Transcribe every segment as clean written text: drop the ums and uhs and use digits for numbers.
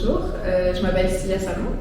Bonjour, je m'appelle Sia Salmon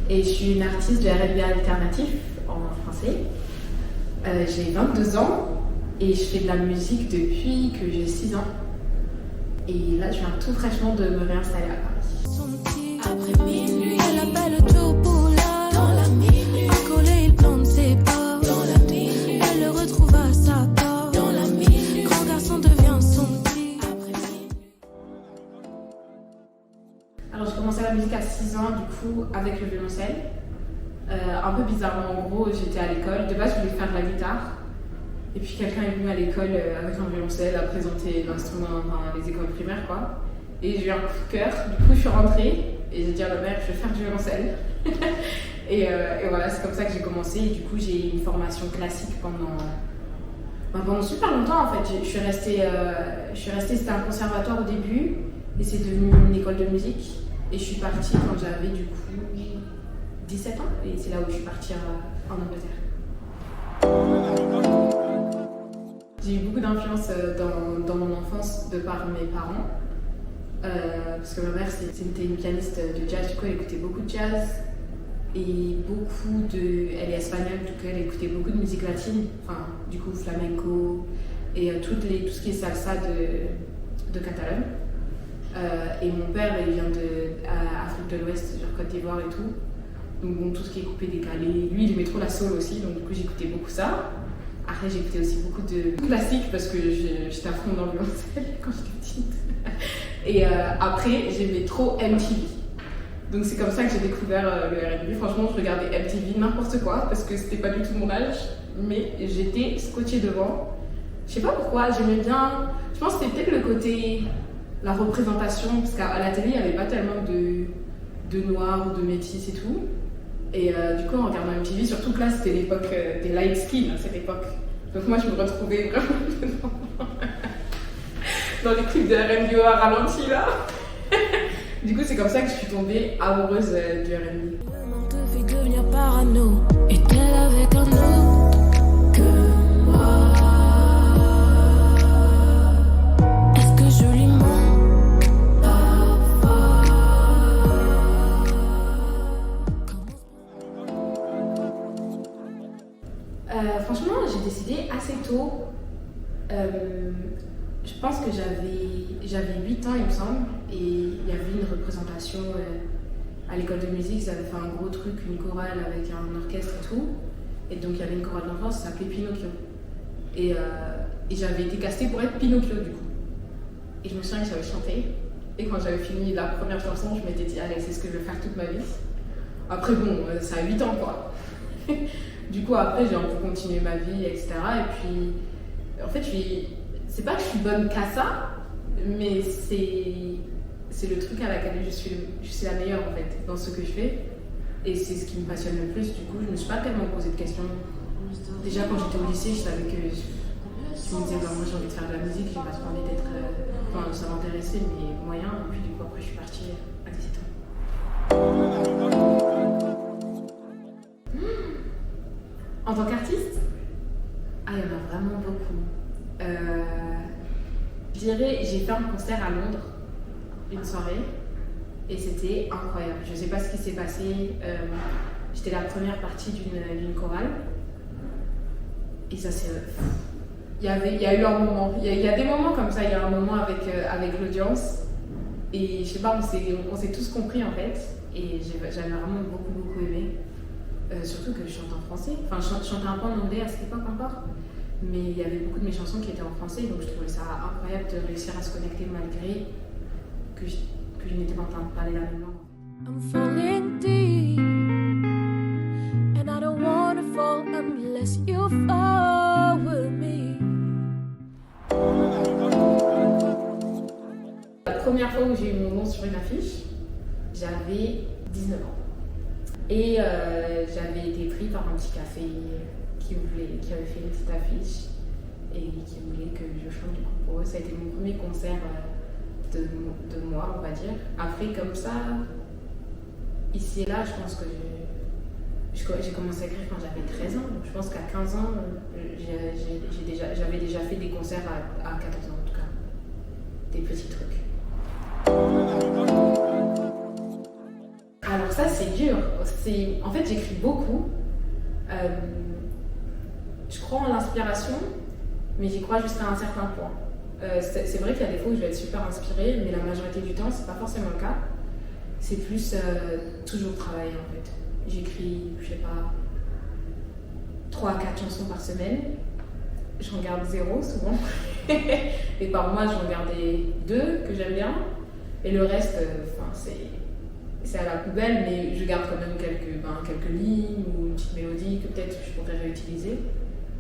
et je suis une artiste de R&B alternatif en français. J'ai 22 ans et je fais de la musique depuis que j'ai 6 ans. Et là, je viens tout fraîchement de me réinstaller à Paris. Après minuit, elle appelle tout pour là. Dans la minuit, collé, il plante ses pas. Dans la minuit, elle le retrouve à sa part. Dans la minuit, grand garçon devient son petit. Après minuit. Alors, j'ai commencé la musique à 6 ans, du coup, avec le violoncelle. Un peu bizarrement, en gros, j'étais à l'école. De base, je voulais faire de la guitare. Et puis quelqu'un est venu à l'école avec un violoncelle à présenter l'instrument dans les écoles primaires, quoi. Et j'ai eu un coup de cœur. Du coup, je suis rentrée et j'ai dit à ma mère, je vais faire du violoncelle. et voilà, c'est comme ça que j'ai commencé. Et du coup, j'ai eu une formation classique pendant super longtemps, en fait. Je suis restée, c'était un conservatoire au début. Et c'est devenu une école de musique. Et je suis partie quand j'avais, du coup, 17 ans. Et c'est là où je suis partie en Angleterre. J'ai eu beaucoup d'influence dans mon enfance de par mes parents. Parce que ma mère, c'était une pianiste de jazz, du coup, elle écoutait beaucoup de jazz. Et elle est espagnole, du coup, elle écoutait beaucoup de musique latine. Enfin, du coup, flamenco et tout ce qui est salsa de Catalogne. Et mon père, il vient d'Afrique de l'Ouest, genre Côte d'Ivoire et tout. Donc bon, tout ce qui est coupé, décalé. Lui, il aimait trop la soul aussi, donc du coup, j'écoutais beaucoup ça. Après, j'écoutais aussi beaucoup de classiques parce que j'étais à fond dans le violoncelle quand j'étais petite. Et après, j'aimais trop MTV. Donc c'est comme ça que j'ai découvert le R&B. Franchement, je regardais MTV n'importe quoi parce que c'était pas du tout mon âge. Mais j'étais scotchée devant. Je sais pas pourquoi, j'aimais bien. Je pense que c'était peut-être le côté, la représentation, parce qu'à la télé, il n'y avait pas tellement de noirs ou de métis et tout. Et du coup, en regardant MTV, surtout que là, c'était l'époque des light skin à cette époque. Donc moi, je me retrouvais vraiment dans les clips de R&B à ralenti, là. Du coup, c'est comme ça que je suis tombée amoureuse du R&B. On te fait devenir parano. Est-elle avec un autre que moi? Est-ce que je lui mens parfois? Franchement, j'ai décidé assez tôt. Je pense que j'avais 8 ans, il me semble, et il y avait une représentation à l'école de musique. Ils avaient fait un gros truc, une chorale avec un orchestre et tout. Et donc il y avait une chorale d'enfance, ça s'appelait Pinocchio. Et j'avais été castée pour être Pinocchio, du coup. Et je me souviens que j'avais chanté. Et quand j'avais fini la première chanson, je m'étais dit, allez, c'est ce que je vais faire toute ma vie. Après, bon, ça a 8 ans, quoi. Du coup, après, j'ai un peu continué ma vie, etc. Et puis, en fait, c'est pas que je suis bonne qu'à ça, mais c'est le truc à laquelle je suis la meilleure, en fait, dans ce que je fais. Et c'est ce qui me passionne le plus. Du coup, je me suis pas tellement posé de questions. Déjà, quand j'étais au lycée, je savais que je me disais, bah, moi, j'ai envie de faire de la musique, j'ai pas trop envie d'être... Enfin, ça m'intéressait, mais moyen. Et puis, du coup, après, je suis partie à 17 ans. En tant qu'artiste, il y en a vraiment beaucoup. Je dirais, j'ai fait un concert à Londres, une soirée, et c'était incroyable. Je sais pas ce qui s'est passé. J'étais la première partie d'une chorale, et ça c'est... Il y a eu un moment, il y a des moments comme ça, il y a un moment avec l'audience, et je sais pas, on s'est tous compris en fait, et j'avais vraiment beaucoup aimé. Surtout que je chante en français, enfin je chantais un peu en anglais à cette époque encore, mais il y avait beaucoup de mes chansons qui étaient en français, donc je trouvais ça incroyable de réussir à se connecter malgré que je n'étais pas en train de parler la même langue. I'm falling deep, and I don't wanna fall unless you fall with me. La première fois où j'ai eu mon nom sur une affiche, j'avais 19 ans. Et j'avais été pris par un petit café qui avait fait une petite affiche et qui voulait que je chante du coup pour eux. Ça a été mon premier concert de moi, on va dire. Après, comme ça, ici et là, je pense que j'ai commencé à écrire quand j'avais 13 ans. Donc je pense qu'à 15 ans, j'avais déjà fait des concerts à 14 ans en tout cas. Des petits trucs. c'est dur. En fait, j'écris beaucoup. Je crois en l'inspiration, mais j'y crois jusqu'à un certain point. C'est vrai qu'il y a des fois où je vais être super inspirée, mais la majorité du temps, c'est pas forcément le cas. C'est plus toujours travailler en fait. J'écris, je sais pas, 3 à 4 chansons par semaine. Je regarde 0 souvent. Et par mois, j'en regardais 2 que j'aime bien. Et le reste, c'est à la poubelle, mais je garde quand même quelques lignes ou une petite mélodie que peut-être je pourrais réutiliser.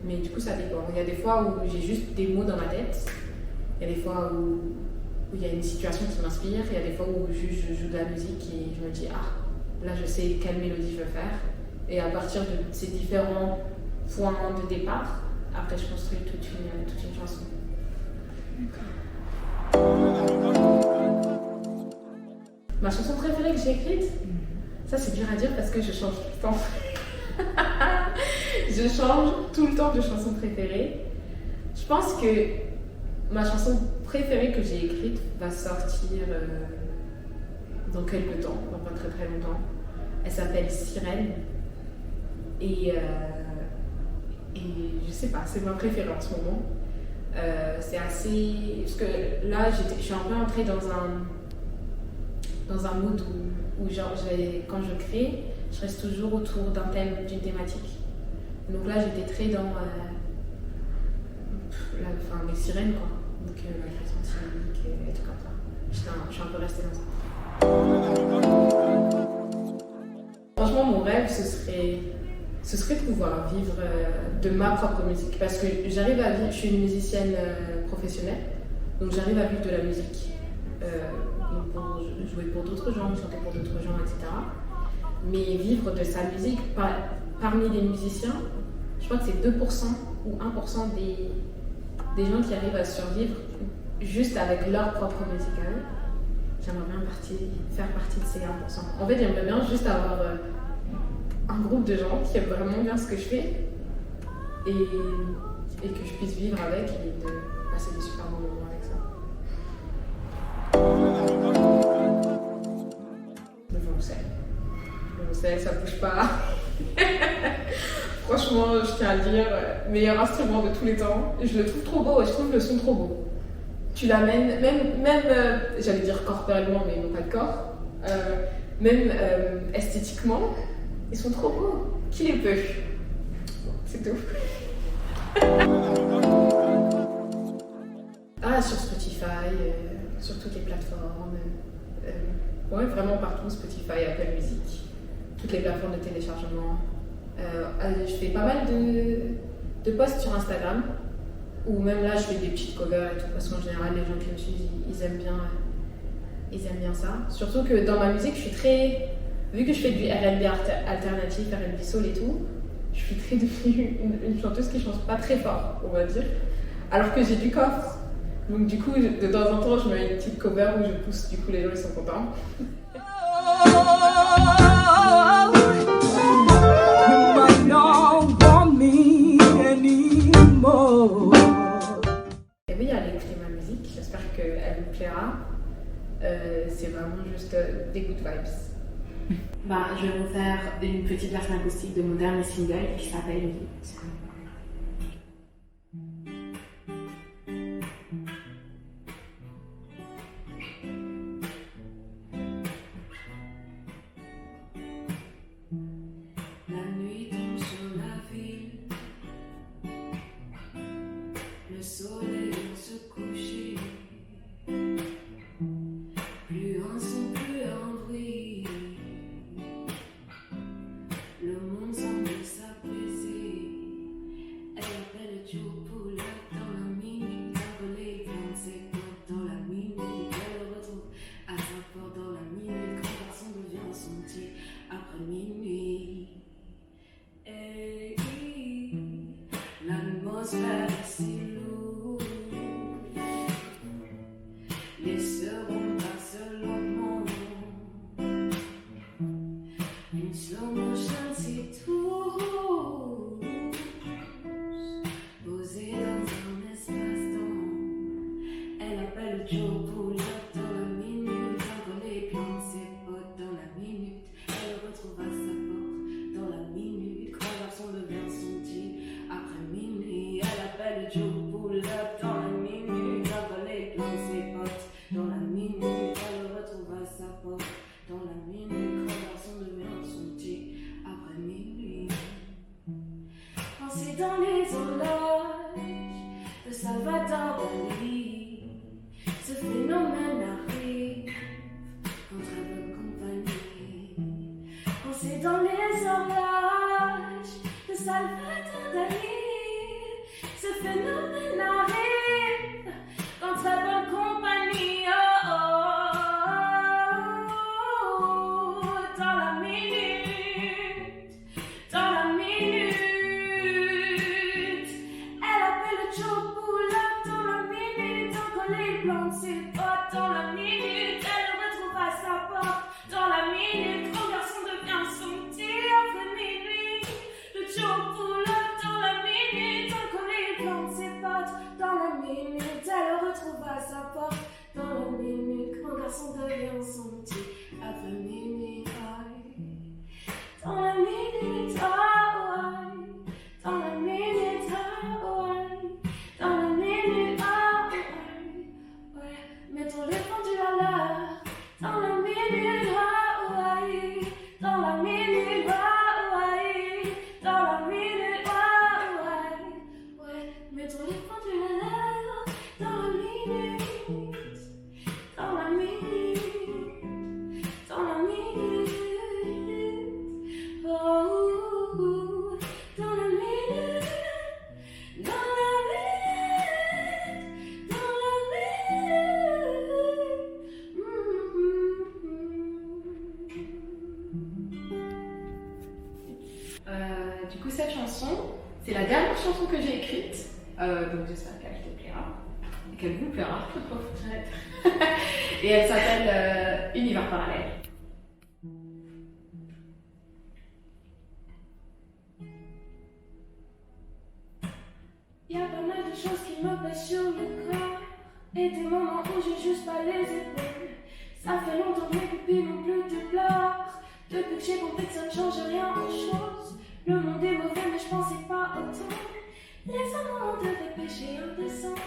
Mais du coup, ça dépend. Il y a des fois où j'ai juste des mots dans ma tête. Il y a des fois où il y a une situation qui m'inspire. Il y a des fois où juste je joue de la musique et je me dis « Ah, là, je sais quelle mélodie je veux faire. » Et à partir de ces différents points de départ, après, je construis toute une chanson. Ma chanson préférée que j'ai écrite, ça c'est dur à dire parce que je change tout le temps. Je change tout le temps de chanson préférée. Je pense que ma chanson préférée que j'ai écrite va sortir dans quelques temps, dans pas très très longtemps. Elle s'appelle Sirène. Et je sais pas, c'est ma préférée en ce moment. C'est assez. Parce que là, je suis un peu entrée dans un mood où genre, quand je crée, je reste toujours autour d'un thème, d'une thématique. Donc là, j'étais très dans les sirènes, quoi. Donc la création scientifique et tout comme ça. Je suis un peu restée dans ça. Franchement, mon rêve, ce serait de pouvoir vivre de ma propre musique. Parce que j'arrive à vivre, je suis une musicienne professionnelle, donc j'arrive à vivre de la musique. Donc pour jouer pour d'autres gens, chanter pour d'autres gens, etc. Mais vivre de sa musique, parmi les musiciens, je crois que c'est 2% ou 1% des gens qui arrivent à survivre juste avec leur propre musique à eux. J'aimerais bien faire partie de ces 1%. En fait, j'aimerais bien juste avoir un groupe de gens qui aiment vraiment bien ce que je fais et que je puisse vivre avec et de passer des super bons moments avec ça. Le violoncelle, ça bouge pas. Franchement, je tiens à le dire, meilleur instrument de tous les temps. Je le trouve trop beau et je trouve le son trop beau. Tu l'amènes, même j'allais dire corporellement, mais non pas de corps, même esthétiquement, ils sont trop beaux. Qui les peut? Bon, c'est tout. Sur Spotify, sur toutes les plateformes. Ouais, vraiment partout, Spotify, Apple Music, toutes les plateformes de téléchargement. Je fais pas mal de posts sur Instagram, ou même là je fais des petites covers et tout, parce qu'en général les gens qui me suivent, ils aiment bien ça. Surtout que dans ma musique, je suis très... Vu que je fais du R&B alternatif, R&B soul et tout, je suis très devenue une chanteuse qui chante pas très fort, on va dire, alors que j'ai du coffre. Donc du coup, de temps en temps, je mets une petite cover où je pousse, du coup les gens ils sont contents. Et oui, allez écouter ma musique, j'espère qu'elle vous plaira. C'est vraiment juste des good vibes. Je vais vous faire une petite version acoustique de mon dernier single qui s'appelle Limite. Le soleil vient se coucher, plus un son, plus un bruit. Le monde semble s'apaiser, porte. Dans la minute, quand garçon devient son petit après minuit. Pensez dans les horloges de Salvador Dali. Ce phénomène arrive en très bonne compagnie. Pensez dans les horloges de Salvador Dali. Ce phénomène arrive en très bonne compagnie. Oh, oh, oh, dans la minute, dans la minute. Elle appelle le Joe Bullock dans la minute. Encore les plante ses potes dans la minute. Elle le retrouve à sa porte dans la minute. Grand garçon devient son petit après minuit. Le Joe Bullock dans la minute. Encore les plante ses potes dans la minute. Elle le retrouve à sa porte dans la minute. Grand garçon devient son petit après minuit. Dans la minute, dans la minute, dans la minute, mettons les pendules à l'heure. Dans la minute, dans la minute, dans la minute, mettons les pendules à l'heure. Dans la minute, dans la minute, dans la minute. Oh, dans la minute, dans la minute, dans la minute. Du coup, cette chanson, c'est la dernière chanson que j'ai écrite. Donc j'espère qu'elle te plaira. Et qu'elle vous plaira. Et elle s'appelle Univers parallèle. Y a pas mal de choses qui me pèsent sur le corps. Et des moments où j'ai juste pas les épaules. Ça fait longtemps que mes pupilles n'ont plus de pleurs. Depuis que j'ai compris que ça ne change rien aux choses. Le monde est mauvais mais je pensais pas autant. Les amants ont des péchés indécents.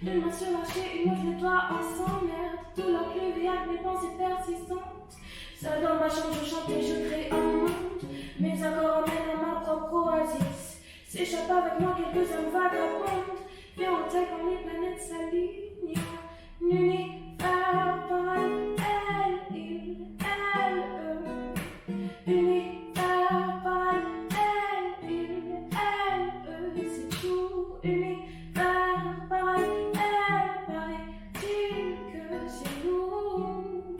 Une main sur l'archer, une autre les doigts ensemble. Merde, tout la pluie avec mes pensées persistantes. Seule dans ma chambre je chante et je crée un monde. Mes accords emmènent à ma propre oasis. S'échappe avec moi quelques hommes vagabondes. Viens en tête quand les planètes s'alignent. Univers parallèle, il, elle, eux. Univers parallèle, il, elle, eux. C'est tout. Univers parallèle, paraît-il que c'est nous.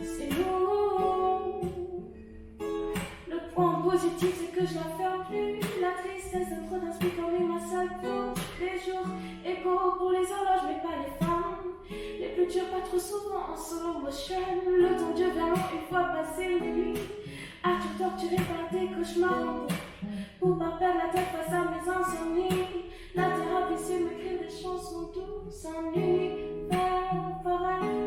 C'est nous. Le point positif c'est que je la ferme plus. La tristesse de trop d'inspi comme est ma seule pour les jours égaux pour les horloges mais pas les femmes. Les plus durs pas trop souvent en slow motion. Le temps Dieu vient long une fois passé minuit. À tout torturé par des cauchemars en boucle. Pour pas perdre la tête face à mes insomnies. La thérapie c'est m'écrire des chansons douces en univers parallèle.